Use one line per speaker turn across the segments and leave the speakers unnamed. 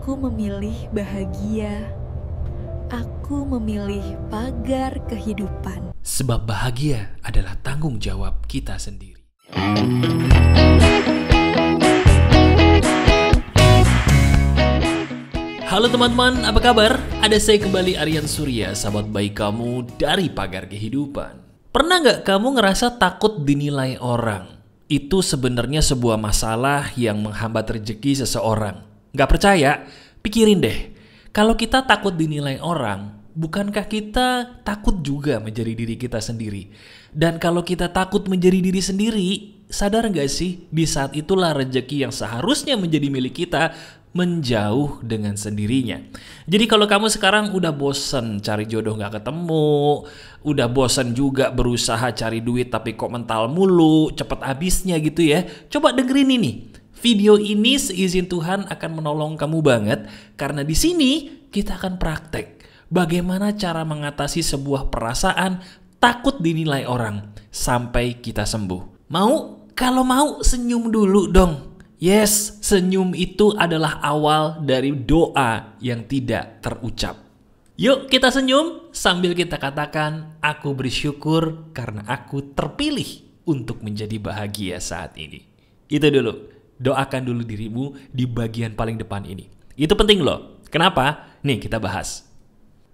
Aku memilih bahagia. Aku memilih pagar kehidupan.
Sebab bahagia adalah tanggung jawab kita sendiri. Halo teman-teman, apa kabar? Ada saya kembali, Aryan Surya, sahabat baik kamu dari Pagar Kehidupan. Pernah nggak kamu ngerasa takut dinilai orang? Itu sebenarnya sebuah masalah yang menghambat rezeki seseorang. Nggak percaya? Pikirin deh. Kalau kita takut dinilai orang, bukankah kita takut juga menjadi diri kita sendiri? Dan kalau kita takut menjadi diri sendiri, sadar nggak sih di saat itulah rezeki yang seharusnya menjadi milik kita menjauh dengan sendirinya. Jadi kalau kamu sekarang udah bosen cari jodoh gak ketemu, udah bosen juga berusaha cari duit tapi kok mental mulu, cepet habisnya gitu ya, coba dengerin ini. Video ini seizin Tuhan akan menolong kamu banget, karena di sini kita akan praktek bagaimana cara mengatasi sebuah perasaan takut dinilai orang sampai kita sembuh. Mau? Kalau mau senyum dulu dong. Yes, senyum itu adalah awal dari doa yang tidak terucap. Yuk kita senyum sambil kita katakan, aku bersyukur karena aku terpilih untuk menjadi bahagia saat ini. Itu dulu, doakan dulu dirimu di bagian paling depan ini. Itu penting loh. Kenapa? Nih kita bahas.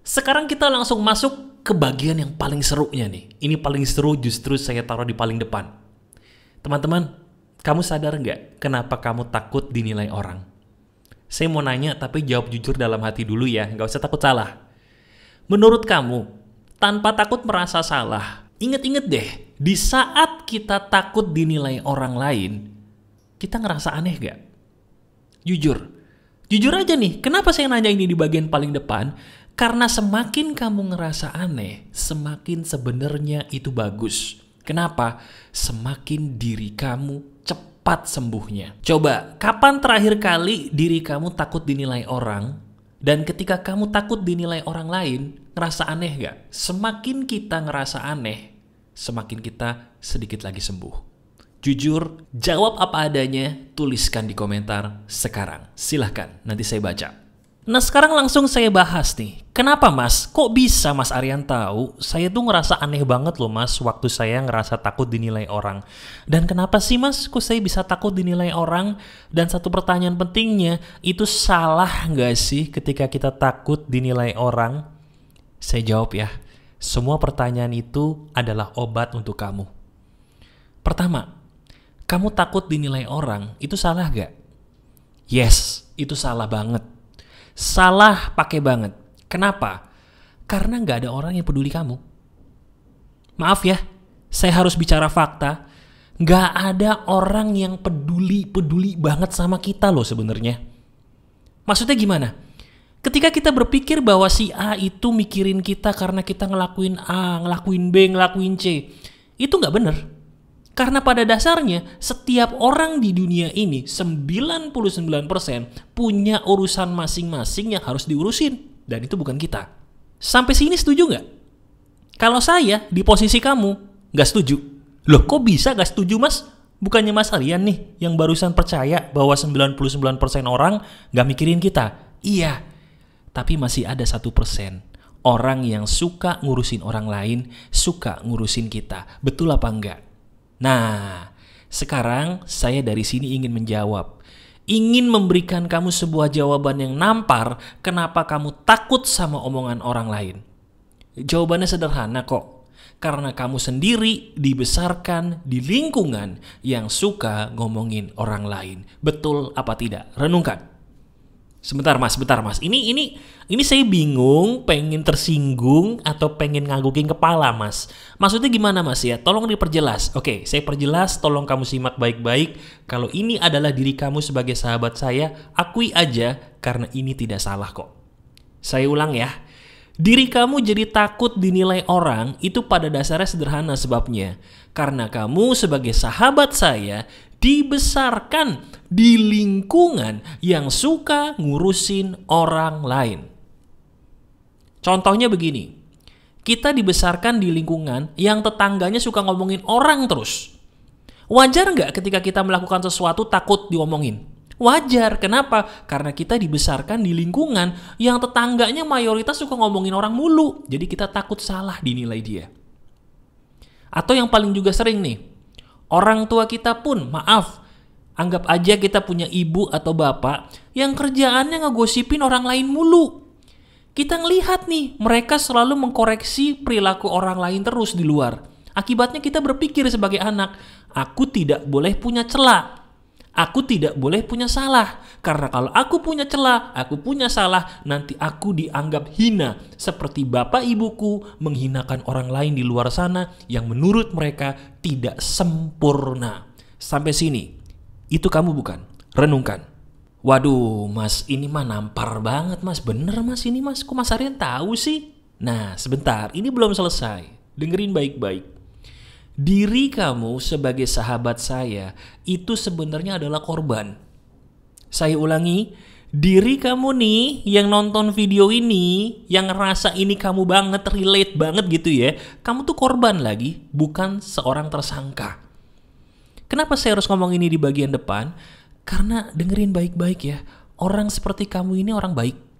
Sekarang kita langsung masuk ke bagian yang paling serunya nih. Ini paling seru justru saya taruh di paling depan. Teman-teman, kamu sadar nggak kenapa kamu takut dinilai orang? Saya mau nanya tapi jawab jujur dalam hati dulu ya, nggak usah takut salah. Menurut kamu, tanpa takut merasa salah, inget-inget deh, di saat kita takut dinilai orang lain, kita ngerasa aneh nggak? Jujur aja nih, kenapa saya nanya ini di bagian paling depan? Karena semakin kamu ngerasa aneh, semakin sebenarnya itu bagus. Kenapa? Semakin diri kamu cepat sembuhnya. Coba, kapan terakhir kali diri kamu takut dinilai orang? Dan ketika kamu takut dinilai orang lain, ngerasa aneh gak? Semakin kita ngerasa aneh, semakin kita sedikit lagi sembuh. Jujur, jawab apa adanya, tuliskan di komentar sekarang. Silahkan, nanti saya baca. Nah sekarang langsung saya bahas nih. Kenapa mas? Kok bisa mas Aryan tahu? Saya tuh ngerasa aneh banget loh mas waktu saya ngerasa takut dinilai orang. Dan kenapa sih mas? Kok saya bisa takut dinilai orang? Dan satu pertanyaan pentingnya, itu salah nggak sih ketika kita takut dinilai orang? Saya jawab ya. Semua pertanyaan itu adalah obat untuk kamu. Pertama, kamu takut dinilai orang, itu salah nggak? Yes, itu salah banget. Salah pakai banget. Kenapa? Karena nggak ada orang yang peduli kamu. Maaf ya, saya harus bicara fakta. Nggak ada orang yang peduli banget sama kita loh sebenarnya. Maksudnya gimana? Ketika kita berpikir bahwa si A itu mikirin kita karena kita ngelakuin A, ngelakuin B, ngelakuin C, itu nggak bener. Karena pada dasarnya setiap orang di dunia ini 99% punya urusan masing-masing yang harus diurusin. Dan itu bukan kita. Sampai sini setuju nggak? Kalau saya di posisi kamu nggak setuju. Loh kok bisa nggak setuju mas? Bukannya mas Aryan nih yang barusan percaya bahwa 99% orang nggak mikirin kita. Iya, tapi masih ada 1% orang yang suka ngurusin orang lain, suka ngurusin kita. Betul apa enggak? Nah, sekarang saya dari sini ingin menjawab. Ingin memberikan kamu sebuah jawaban yang nampar kenapa kamu takut sama omongan orang lain. Jawabannya sederhana kok. Karena kamu sendiri dibesarkan di lingkungan yang suka ngomongin orang lain. Betul apa tidak? Renungkan. Sebentar mas. Ini saya bingung, pengen tersinggung atau pengen nganggukin kepala mas. Maksudnya gimana mas ya? Tolong diperjelas. Oke, saya perjelas, tolong kamu simak baik-baik. Kalau ini adalah diri kamu sebagai sahabat saya, akui aja karena ini tidak salah kok. Saya ulang ya. Diri kamu jadi takut dinilai orang itu pada dasarnya sederhana sebabnya. Karena kamu sebagai sahabat saya dibesarkan di lingkungan yang suka ngurusin orang lain. Contohnya begini, kita dibesarkan di lingkungan yang tetangganya suka ngomongin orang terus. Wajar nggak ketika kita melakukan sesuatu takut diomongin? Wajar, kenapa? Karena kita dibesarkan di lingkungan yang tetangganya mayoritas suka ngomongin orang mulu. Jadi kita takut salah dinilai dia. Atau yang paling juga sering nih, orang tua kita pun, maaf, anggap aja kita punya ibu atau bapak yang kerjaannya ngegosipin orang lain mulu. Kita ngelihat nih, mereka selalu mengkoreksi perilaku orang lain terus di luar. Akibatnya kita berpikir sebagai anak, aku tidak boleh punya celah. Aku tidak boleh punya salah, karena kalau aku punya celah, aku punya salah, nanti aku dianggap hina, seperti bapak ibuku menghinakan orang lain di luar sana yang menurut mereka tidak sempurna. Sampai sini, itu kamu bukan? Renungkan. Waduh, Mas, ini mah nampar banget, Mas. Bener, Mas, ini, Mas. Kok Mas Aryan tahu sih? Nah, sebentar, ini belum selesai. Dengerin baik-baik. Diri kamu sebagai sahabat saya itu sebenarnya adalah korban. Saya ulangi, diri kamu nih yang nonton video ini, yang ngerasa ini kamu banget, relate banget gitu ya, kamu tuh korban lagi, bukan seorang tersangka. Kenapa saya harus ngomong ini di bagian depan? Karena dengerin baik-baik ya, orang seperti kamu ini orang baik.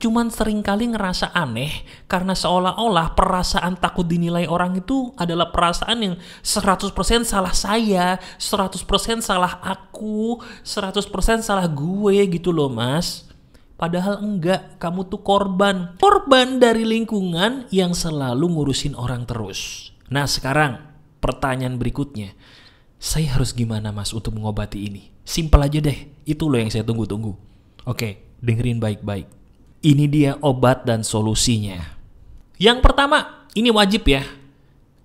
Cuman seringkali ngerasa aneh karena seolah-olah perasaan takut dinilai orang itu adalah perasaan yang 100% salah saya, 100% salah aku, 100% salah gue gitu loh, Mas. Padahal enggak, kamu tuh korban. Korban dari lingkungan yang selalu ngurusin orang terus. Nah sekarang pertanyaan berikutnya, saya harus gimana, Mas, untuk mengobati ini? Simpel aja deh, itu loh yang saya tunggu-tunggu. Oke, dengerin baik-baik. Ini dia obat dan solusinya. Yang pertama, ini wajib ya.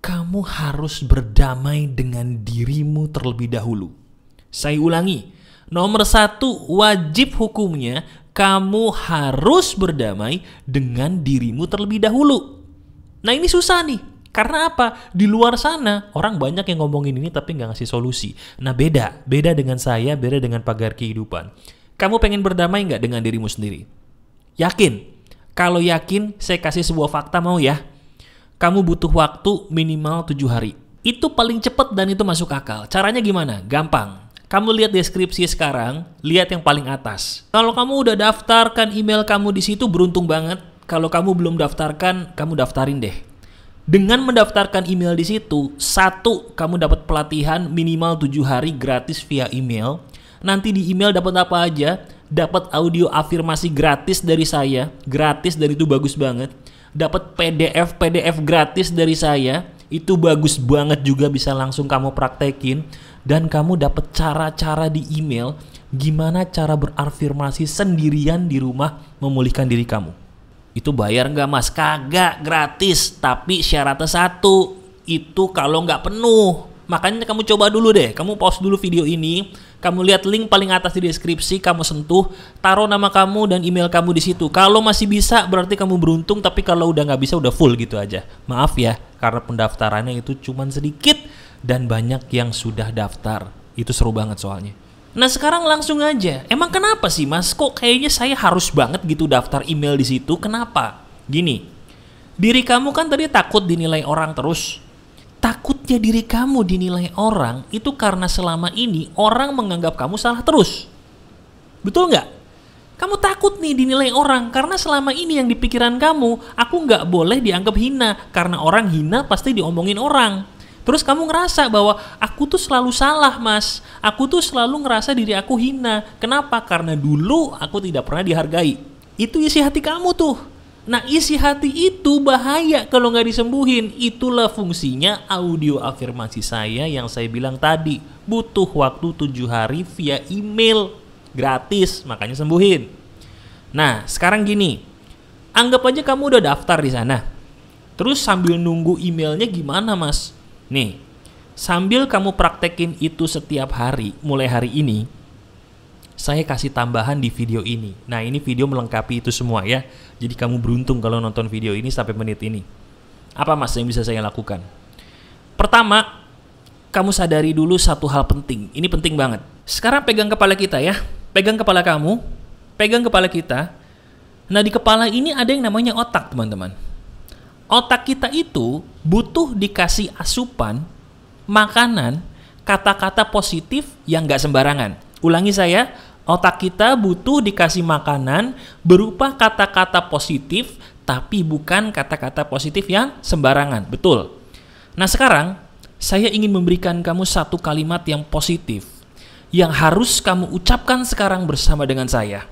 Kamu harus berdamai dengan dirimu terlebih dahulu. Saya ulangi, nomor 1 wajib hukumnya, kamu harus berdamai dengan dirimu terlebih dahulu. Nah ini susah nih. Karena apa? Di luar sana orang banyak yang ngomongin ini tapi nggak ngasih solusi. Nah beda dengan saya, beda dengan pagar kehidupan. Kamu pengen berdamai nggak dengan dirimu sendiri? Yakin? Kalau yakin, saya kasih sebuah fakta mau ya. Kamu butuh waktu minimal 7 hari. Itu paling cepat dan itu masuk akal. Caranya gimana? Gampang. Kamu lihat deskripsi sekarang, lihat yang paling atas. Kalau kamu udah daftarkan email kamu di situ, beruntung banget. Kalau kamu belum daftarkan, kamu daftarin deh. Dengan mendaftarkan email di situ, 1, kamu dapat pelatihan minimal 7 hari gratis via email. Nanti di email dapat apa aja? Dapat audio afirmasi gratis dari saya, gratis dan itu bagus banget. Dapat PDF gratis dari saya, itu bagus banget juga, bisa langsung kamu praktekin. Dan kamu dapat cara-cara di email gimana cara berafirmasi sendirian di rumah memulihkan diri kamu. Itu bayar nggak, Mas? Kagak, gratis. Tapi syaratnya 1, itu kalau nggak penuh. Makanya kamu coba dulu deh, kamu pause dulu video ini, kamu lihat link paling atas di deskripsi, kamu sentuh, taruh nama kamu dan email kamu di situ. Kalau masih bisa berarti kamu beruntung, tapi kalau udah nggak bisa udah full gitu aja. Maaf ya, karena pendaftarannya itu cuman sedikit dan banyak yang sudah daftar. Itu seru banget soalnya. Nah sekarang langsung aja, emang kenapa sih, Mas? Kok kayaknya saya harus banget gitu daftar email di situ? Kenapa? Gini, diri kamu kan tadi takut dinilai orang terus. Takutnya diri kamu dinilai orang itu karena selama ini orang menganggap kamu salah terus. Betul nggak? Kamu takut nih dinilai orang karena selama ini yang di pikiran kamu, aku nggak boleh dianggap hina karena orang hina pasti diomongin orang. Terus kamu ngerasa bahwa aku tuh selalu salah, Mas. Aku tuh selalu ngerasa diri aku hina. Kenapa? Karena dulu aku tidak pernah dihargai. Itu isi hati kamu tuh. Nah isi hati itu bahaya kalau nggak disembuhin. Itulah fungsinya audio afirmasi saya yang saya bilang tadi. Butuh waktu 7 hari via email. Gratis, makanya sembuhin. Nah sekarang gini, anggap aja kamu udah daftar di sana. Terus sambil nunggu emailnya gimana, Mas? Nih, sambil kamu praktekin itu setiap hari mulai hari ini, saya kasih tambahan di video ini. Nah ini video melengkapi itu semua ya. Jadi kamu beruntung kalau nonton video ini sampai menit ini. Apa, Mas, yang bisa saya lakukan? Pertama, kamu sadari dulu satu hal penting. Ini penting banget. Sekarang pegang kepala kita ya. Pegang kepala kamu. Pegang kepala kita. Nah di kepala ini ada yang namanya otak, teman-teman. Otak kita itu butuh dikasih asupan, makanan, kata-kata positif yang gak sembarangan. Ulangi saya, Otak kita butuh dikasih makanan berupa kata-kata positif, tapi bukan kata-kata positif yang sembarangan. Betul. Nah sekarang, saya ingin memberikan kamu satu kalimat yang positif, yang harus kamu ucapkan sekarang bersama dengan saya.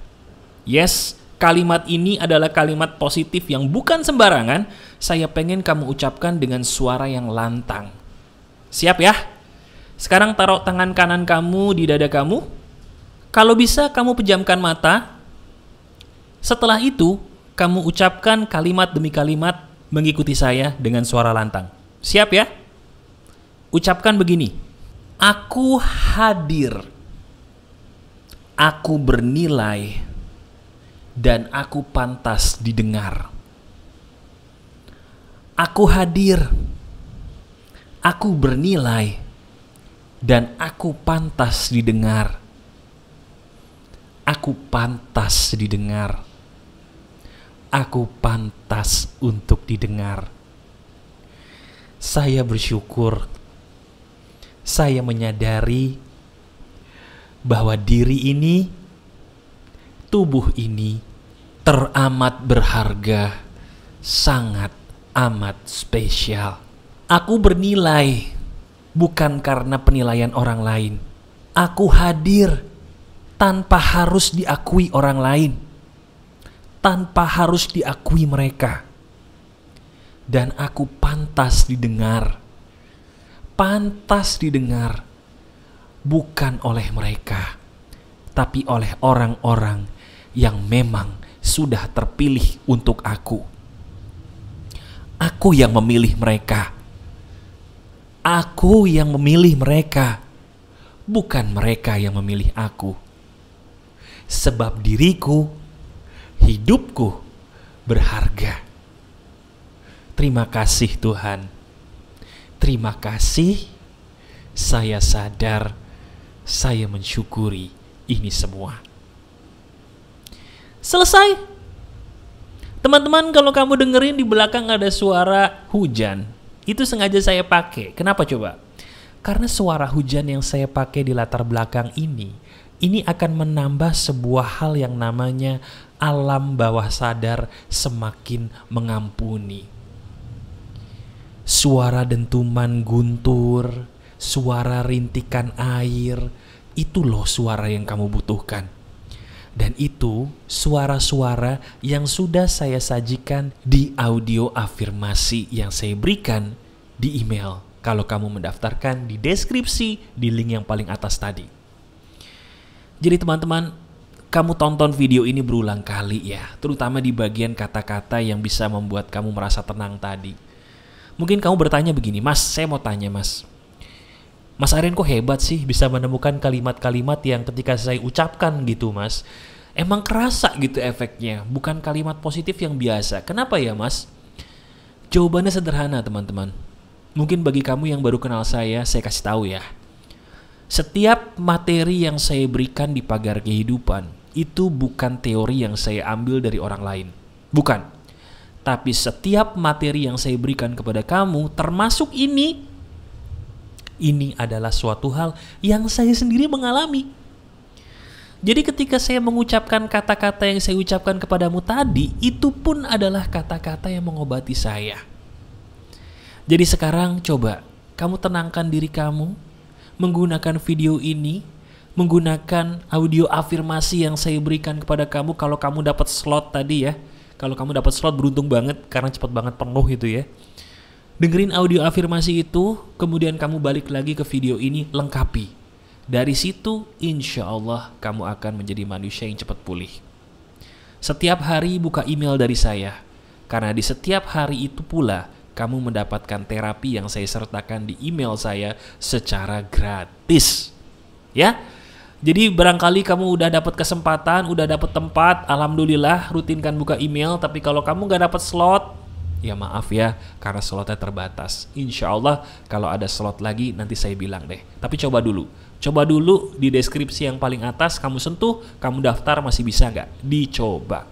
Yes, kalimat ini adalah kalimat positif yang bukan sembarangan. Saya pengen kamu ucapkan dengan suara yang lantang. Siap ya? Sekarang taruh tangan kanan kamu di dada kamu. Kalau bisa kamu pejamkan mata. Setelah itu, kamu ucapkan kalimat demi kalimat mengikuti saya dengan suara lantang. Siap ya? Ucapkan begini. Aku hadir. Aku bernilai. Dan aku pantas didengar. Aku hadir. Aku bernilai. Dan aku pantas didengar. Aku pantas didengar. Aku pantas untuk didengar. Saya bersyukur. Saya menyadari bahwa diri ini, tubuh ini teramat berharga, sangat amat spesial. Aku bernilai. Bukan karena penilaian orang lain. Aku hadir tanpa harus diakui orang lain. Tanpa harus diakui mereka. Dan aku pantas didengar. Pantas didengar. Bukan oleh mereka, tapi oleh orang-orang yang memang sudah terpilih untuk aku. Aku yang memilih mereka. Aku yang memilih mereka, bukan mereka yang memilih aku. Sebab diriku, hidupku berharga. Terima kasih Tuhan. Terima kasih. Saya sadar, saya mensyukuri ini semua. Selesai. Teman-teman, kalau kamu dengerin di belakang ada suara hujan. Itu sengaja saya pakai. Kenapa coba? Karena suara hujan yang saya pakai di latar belakang ini akan menambah sebuah hal yang namanya alam bawah sadar semakin mengampuni. Suara dentuman guntur, suara rintikan air, itu loh suara yang kamu butuhkan. Dan itu suara-suara yang sudah saya sajikan di audio afirmasi yang saya berikan di email. Kalau kamu mendaftarkan di deskripsi di link yang paling atas tadi. Jadi teman-teman, kamu tonton video ini berulang kali ya. Terutama di bagian kata-kata yang bisa membuat kamu merasa tenang tadi. Mungkin kamu bertanya begini, Mas, saya mau tanya Mas. Mas Aryan kok hebat sih bisa menemukan kalimat-kalimat yang ketika saya ucapkan gitu Mas, emang kerasa gitu efeknya, bukan kalimat positif yang biasa. Kenapa ya Mas? Jawabannya sederhana teman-teman. Mungkin bagi kamu yang baru kenal saya kasih tahu ya. Setiap materi yang saya berikan di Pagar Kehidupan itu bukan teori yang saya ambil dari orang lain. Bukan. Tapi setiap materi yang saya berikan kepada kamu termasuk ini adalah suatu hal yang saya sendiri mengalami. Jadi ketika saya mengucapkan kata-kata yang saya ucapkan kepadamu tadi, itu pun adalah kata-kata yang mengobati saya. Jadi sekarang coba kamu tenangkan diri kamu, menggunakan video ini, menggunakan audio afirmasi yang saya berikan kepada kamu. Kalau kamu dapat slot tadi ya, kalau kamu dapat slot beruntung banget karena cepat banget penuh itu ya. Dengerin audio afirmasi itu, kemudian kamu balik lagi ke video ini, lengkapi. Dari situ, insya Allah kamu akan menjadi manusia yang cepat pulih. Setiap hari buka email dari saya, karena di setiap hari itu pula, kamu mendapatkan terapi yang saya sertakan di email saya secara gratis. Ya, jadi barangkali kamu udah dapat kesempatan, udah dapat tempat, alhamdulillah rutinkan buka email. Tapi kalau kamu gak dapat slot, ya maaf ya, karena slotnya terbatas. Insya Allah kalau ada slot lagi nanti saya bilang deh. Tapi coba dulu di deskripsi yang paling atas kamu sentuh, kamu daftar, masih bisa nggak? Dicoba.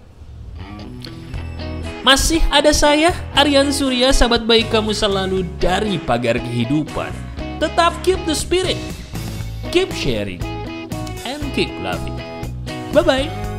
Masih ada saya, Aryan Surya, sahabat baik kamu selalu dari Pagar Kehidupan. Tetap keep the spirit, keep sharing, and keep loving. Bye-bye.